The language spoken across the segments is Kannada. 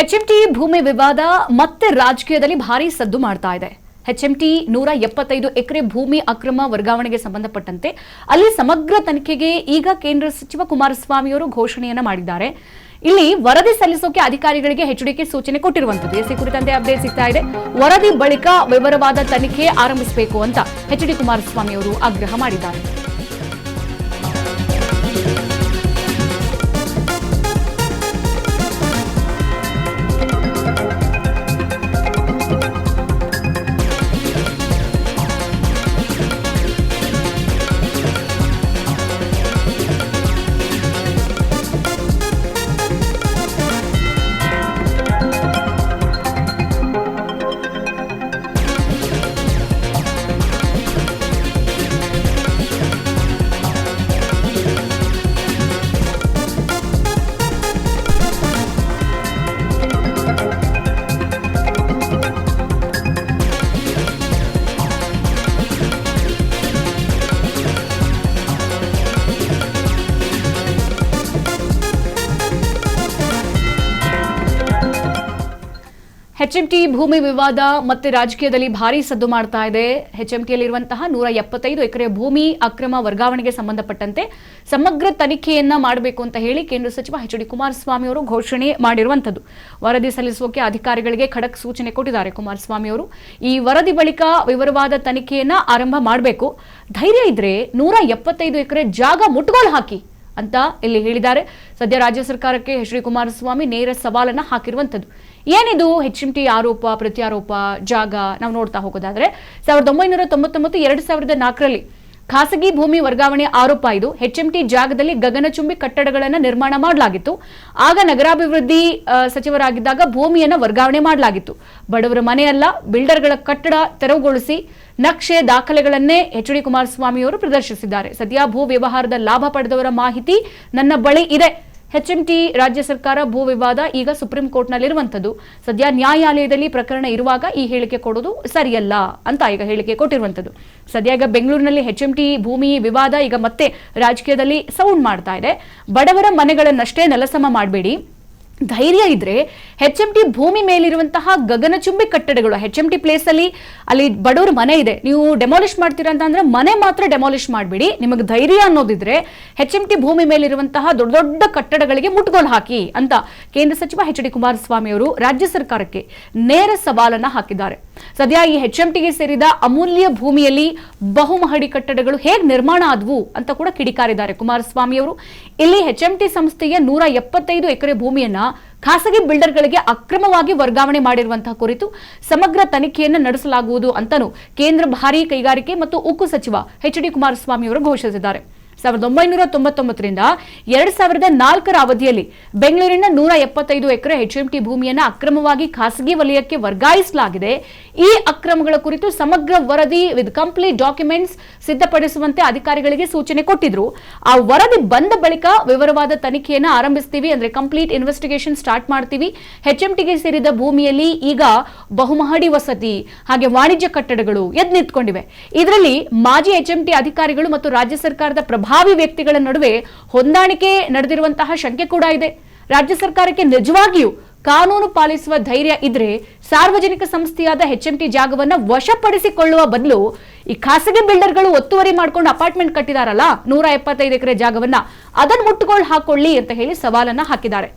ಹೆಚ್ಎಂಟಿ ಭೂಮಿ ವಿವಾದ ಮತ್ತೆ ರಾಜಕೀಯದಲ್ಲಿ ಭಾರಿ ಸದ್ದು ಮಾಡ್ತಾ ಇದೆ. ಹೆಚ್ಎಂಟಿ 175 ಎಕರೆ ಭೂಮಿ ಅಕ್ರಮ ವರ್ಗಾವಣೆಗೆ ಸಂಬಂಧಪಟ್ಟಂತೆ ಅಲ್ಲಿ ಸಮಗ್ರ ತನಿಖೆಗೆ ಈಗ ಕೇಂದ್ರ ಸಚಿವ ಕುಮಾರಸ್ವಾಮಿ ಅವರು ಘೋಷಣೆಯನ್ನ ಮಾಡಿದ್ದಾರೆ. ಇಲ್ಲಿ ವರದಿ ಸಲ್ಲಿಸೋಕೆ ಅಧಿಕಾರಿಗಳಿಗೆ ಎಚ್ಡಿಕೆ ಸೂಚನೆ ಕೊಟ್ಟಿರುವಂತದ್ದು. ಎಸಿ ಕುರಿತಂತೆ ಅಪ್ಡೇಟ್ ಸಿಗ್ತಾ ಇದೆ. ವರದಿ ಬಳಿಕ ವಿವರವಾದ ತನಿಖೆ ಆರಂಭಿಸಬೇಕು ಅಂತ ಎಚ್ಡಿ ಕುಮಾರಸ್ವಾಮಿ ಅವರು ಆಗ್ರಹ ಮಾಡಿದ್ದಾರೆ. ಹೆಚ್ಎಂಟಿ ಭೂಮಿ ವಿವಾದ ಮತ್ತೆ ರಾಜಕೀಯದಲ್ಲಿ ಭಾರಿ ಸದ್ದು ಮಾಡ್ತಾ ಇದೆ. ಹೆಚ್ಎಂಟಿಯಲ್ಲಿರುವಂತಹ 175 ಎಕರೆ ಭೂಮಿ ಅಕ್ರಮ ವರ್ಗಾವಣೆಗೆ ಸಂಬಂಧಪಟ್ಟಂತೆ ಸಮಗ್ರ ತನಿಖೆಯನ್ನ ಮಾಡಬೇಕು ಅಂತ ಹೇಳಿ ಕೇಂದ್ರ ಸಚಿವ ಎಚ್ಡಿ ಕುಮಾರಸ್ವಾಮಿ ಅವರು ಘೋಷಣೆ ಮಾಡಿರುವಂತದ್ದು. ವರದಿ ಸಲ್ಲಿಸೋಕೆ ಅಧಿಕಾರಿಗಳಿಗೆ ಖಡಕ್ ಸೂಚನೆ ಕೊಟ್ಟಿದ್ದಾರೆ ಕುಮಾರಸ್ವಾಮಿ ಅವರು. ಈ ವರದಿ ಬಳಿಕ ವಿವರವಾದ ತನಿಖೆಯನ್ನ ಆರಂಭ ಮಾಡಬೇಕು. ಧೈರ್ಯ ಇದ್ರೆ 175 ಎಕರೆ ಜಾಗ ಮುಟ್ಟುಗೋಲು ಹಾಕಿ ಅಂತ ಇಲ್ಲಿ ಹೇಳಿದ್ದಾರೆ. ಸದ್ಯ ರಾಜ್ಯ ಸರ್ಕಾರಕ್ಕೆ ಎಚ್ಡಿ ಕುಮಾರಸ್ವಾಮಿ ನೇರ ಸವಾಲನ್ನ ಹಾಕಿರುವಂತದ್ದು. ಏನಿದು ಹೆಚ್ಎಂಟಿ ಆರೋಪ ಪ್ರತ್ಯಾರೋಪ ಜಾಗ ನಾವು ನೋಡ್ತಾ ಹೋಗೋದಾದ್ರೆ 1999 2004ರಲ್ಲಿ ಖಾಸಗಿ ಭೂಮಿ ವರ್ಗಾವಣೆ ಆರೋಪ ಇದು. ಹೆಚ್ಎಂಟಿ ಜಾಗದಲ್ಲಿ ಗಗನಚುಂಬಿ ಕಟ್ಟಡಗಳನ್ನು ನಿರ್ಮಾಣ ಮಾಡಲಾಗಿತ್ತು. ಆಗ ನಗರಾಭಿವೃದ್ಧಿ ಸಚಿವರಾಗಿದ್ದಾಗ ಭೂಮಿಯನ್ನ ವರ್ಗಾವಣೆ ಮಾಡಲಾಗಿತ್ತು. ಬಡವರ ಮನೆಯಲ್ಲ, ಬಿಲ್ಡರ್ಗಳ ಕಟ್ಟಡ ತೆರವುಗೊಳಿಸಿ ನಕ್ಷೆ ದಾಖಲೆಗಳನ್ನೇ ಎಚ್ಡಿ ಕುಮಾರಸ್ವಾಮಿ ಅವರು ಪ್ರದರ್ಶಿಸಿದ್ದಾರೆ. ಸದ್ಯ ಭೂ ವ್ಯವಹಾರದ ಲಾಭ ಪಡೆದವರ ಮಾಹಿತಿ ನನ್ನ ಬಳಿ ಇದೆ. ಹೆಚ್ಎಂಟಿ ರಾಜ್ಯ ಸರ್ಕಾರ ಭೂ ವಿವಾದ ಈಗ ಸುಪ್ರೀಂ ಕೋರ್ಟ್ನಲ್ಲಿರುವಂತದ್ದು. ಸದ್ಯ ನ್ಯಾಯಾಲಯದಲ್ಲಿ ಪ್ರಕರಣ ಇರುವಾಗ ಈ ಹೇಳಿಕೆ ಕೊಡೋದು ಸರಿಯಲ್ಲ ಅಂತ ಈಗ ಹೇಳಿಕೆ ಕೊಟ್ಟಿರುವಂತದ್ದು. ಸದ್ಯ ಈಗ ಬೆಂಗಳೂರಿನಲ್ಲಿ ಹೆಚ್ಎಂಟಿ ಭೂಮಿ ವಿವಾದ ಈಗ ಮತ್ತೆ ರಾಜಕೀಯದಲ್ಲಿ ಸೌಂಡ್ ಮಾಡ್ತಾ ಇದೆ. ಬಡವರ ಮನೆಗಳನ್ನಷ್ಟೇ ನೆಲಸಮ ಮಾಡಬೇಡಿ, ಧೈರ್ಯ ಇದ್ರೆ ಹೆಚ್ಎಂಟಿ ಭೂಮಿ ಮೇಲಿರುವಂತಹ ಗಗನಚುಂಬಿ ಕಟ್ಟಡಗಳು, ಹೆಚ್ಎಂಟಿ ಪ್ಲೇಸ್ ಅಲ್ಲಿ ಬಡವರ ಮನೆ ಇದೆ, ನೀವು ಡೆಮಾಲಿಷ್ ಮಾಡ್ತೀರಾ ಅಂತಂದ್ರೆ ಮನೆ ಮಾತ್ರ ಡೆಮಾಲಿಷ್ ಮಾಡಬೇಡಿ. ನಿಮಗೆ ಧೈರ್ಯ ಅನ್ನೋದಿದ್ರೆ ಹೆಚ್ಎಂಟಿ ಭೂಮಿ ಮೇಲಿರುವಂತಹ ದೊಡ್ಡ ದೊಡ್ಡ ಕಟ್ಟಡಗಳಿಗೆ ಮುಟ್ಗೋಲು ಹಾಕಿ ಅಂತ ಕೇಂದ್ರ ಸಚಿವ ಎಚ್ಡಿ ಕುಮಾರಸ್ವಾಮಿ ಅವರು ರಾಜ್ಯ ಸರ್ಕಾರಕ್ಕೆ ನೇರ ಸವಾಲನ್ನ ಹಾಕಿದ್ದಾರೆ. ಸದ್ಯ ಈ ಹೆಚ್ಎಂಟಿಗೆ ಸೇರಿದ ಅಮೂಲ್ಯ ಭೂಮಿಯಲ್ಲಿ ಬಹುಮಹಡಿ ಕಟ್ಟಡಗಳು ಹೇಗೆ ನಿರ್ಮಾಣ ಆದವು ಅಂತ ಕೂಡ ಕಿಡಿಕಾರಿದ್ದಾರೆ ಕುಮಾರಸ್ವಾಮಿ ಅವರು. ಇಲ್ಲಿ ಹೆಚ್ಎಂಟಿ ಸಂಸ್ಥೆಯ 175 ಎಕರೆ ಭೂಮಿಯನ್ನ ಖಾಸಗಿ ಬಿಲ್ಡರ್ಗಳಿಗೆ ಅಕ್ರಮವಾಗಿ ವರ್ಗಾವಣೆ ಮಾಡಿರುವಂತಹ ಕುರಿತು ಸಮಗ್ರ ತನಿಖೆಯನ್ನು ನಡೆಸಲಾಗುವುದು ಅಂತಲೂ ಕೇಂದ್ರ ಭಾರೀ ಕೈಗಾರಿಕೆ ಮತ್ತು ಉಕ್ಕು ಸಚಿವ ಎಚ್ಡಿ ಕುಮಾರಸ್ವಾಮಿ ಅವರು ಘೋಷಿಸಿದ್ದಾರೆ. 1999ರಿಂದ 2004ರ ಅವಧಿಯಲ್ಲಿ ಬೆಂಗಳೂರಿನ 175 ಎಕರೆ ಹೆಚ್ಎಂಟಿ ಭೂಮಿಯನ್ನು ಅಕ್ರಮವಾಗಿ ಖಾಸಗಿ ವಲಯಕ್ಕೆ ವರ್ಗಾಯಿಸಲಾಗಿದೆ. ಈ ಅಕ್ರಮಗಳ ಕುರಿತು ಸಮಗ್ರ ವರದಿ ವಿತ್ ಕಂಪ್ಲೀಟ್ ಡಾಕ್ಯುಮೆಂಟ್ಸ್ ಸಿದ್ಧಪಡಿಸುವಂತೆ ಅಧಿಕಾರಿಗಳಿಗೆ ಸೂಚನೆ ಕೊಟ್ಟಿದ್ರು. ಆ ವರದಿ ಬಂದ ಬಳಿಕ ವಿವರವಾದ ತನಿಖೆಯನ್ನು ಆರಂಭಿಸ್ತೀವಿ, ಅಂದ್ರೆ ಕಂಪ್ಲೀಟ್ ಇನ್ವೆಸ್ಟಿಗೇಷನ್ ಸ್ಟಾರ್ಟ್ ಮಾಡ್ತೀವಿ. ಹೆಚ್ಎಂಟಿಗೆ ಸೇರಿದ ಭೂಮಿಯಲ್ಲಿ ಈಗ ಬಹುಮಹಡಿ ವಸತಿ ಹಾಗೆ ವಾಣಿಜ್ಯ ಕಟ್ಟಡಗಳು ಎದ್ದು ನಿಂತ್ಕೊಂಡಿವೆ. ಇದರಲ್ಲಿ ಮಾಜಿ ಹೆಚ್ಎಂಟಿ ಅಧಿಕಾರಿಗಳು ಮತ್ತು ರಾಜ್ಯ ಸರ್ಕಾರದ ಪ್ರಭಾವಿ ವ್ಯಕ್ತಿಗಳ ನಡುವೆ ಹೊಂದಾಣಿಕೆ ನಡೆದಿರುವಂತಹ ಶಂಕೆ ಕೂಡ ಇದೆ. ರಾಜ್ಯ ಸರ್ಕಾರಕ್ಕೆ ನಿಜವಾಗಿಯೂ ಕಾನೂನು ಪಾಲಿಸುವ ಧೈರ್ಯ ಇದ್ರೆ ಸಾರ್ವಜನಿಕ ಸಂಸ್ಥೆಯಾದ ಹೆಚ್ಎಂಟಿ ಜಾಗವನ್ನ ವಶಪಡಿಸಿಕೊಳ್ಳುವ ಬದಲು ಈ ಖಾಸಗಿ ಬಿಲ್ಡರ್ಗಳು ಒತ್ತುವರಿ ಮಾಡ್ಕೊಂಡು ಅಪಾರ್ಟ್ಮೆಂಟ್ ಕಟ್ಟಿದಾರಲ್ಲ 175 ಎಕರೆ ಜಾಗವನ್ನ ಅದನ್ನು ಮುಟ್ಟುಗೋಲು ಹಾಕೊಳ್ಳಿ ಅಂತ ಹೇಳಿ ಸವಾಲನ್ನ ಹಾಕಿದ್ದಾರೆ.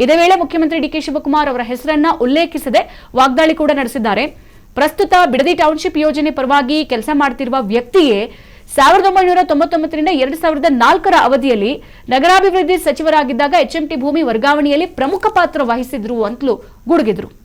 ಇದೇ ವೇಳೆ ಮುಖ್ಯಮಂತ್ರಿ ಡಿಕೆ ಶಿವಕುಮಾರ್ ಅವರ ಹೆಸರನ್ನ ಉಲ್ಲೇಖಿಸದೆ ವಾಗ್ದಾಳಿ ಕೂಡ ನಡೆಸಿದ್ದಾರೆ. ಪ್ರಸ್ತುತ ಬಿಡದಿ ಟೌನ್ಶಿಪ್ ಯೋಜನೆ ಪರವಾಗಿ ಕೆಲಸ ಮಾಡ್ತಿರುವ ವ್ಯಕ್ತಿಯೇ 1999ರಿಂದ 2004ರ ಅವಧಿಯಲ್ಲಿ ನಗರಾಭಿವೃದ್ಧಿ ಸಚಿವರಾಗಿದ್ದಾಗ ಹೆಚ್ಎಂಟಿ ಭೂಮಿ ವರ್ಗಾವಣೆಯಲ್ಲಿ ಪ್ರಮುಖ ಪಾತ್ರ ವಹಿಸಿದ್ರು ಅಂತಲೂ ಗುಡುಗಿದ್ರು.